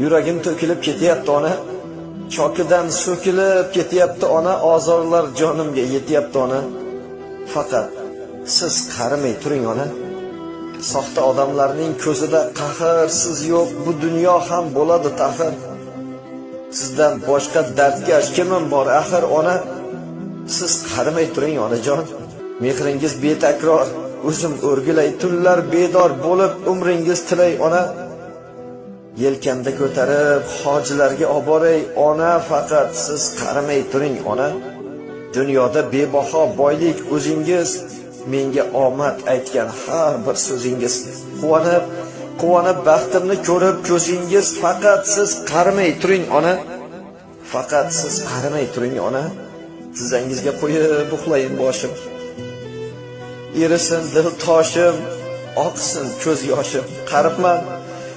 Yuragim to'kilib ketyapti ona. Chokidan so'kilib ketyapti ona, ozorlar jonimga yetyapti ona. Faqat siz qarimay turing ona. Soxta odamlarning ko'zida qahr siz yo'q, bu dunyo ham bo'ladi taxir. Sizdan boshqa dardkash kimim bor axir ona? Siz qarimay turing onajon. Mehringiz betakror, o'zim o'rgilay tunlar bedor bo'lib umringiz tilay ona. Yelkamda ko'tarib hojilarga olib boray ona, faqat siz qarimay turing ona. Dunyoda bebaho boylik o'zingiz, menga omad aytgan har bir so'zingiz. Quvonib baxtimni ko'rib ko'zingiz, faqat siz qarimay turing ona. Faqat siz qarimay turing ona. Tizzangizga qo'yib uxlayin boshim. Erisin dil toshim, oqsin ko'z yoshim. Qaribman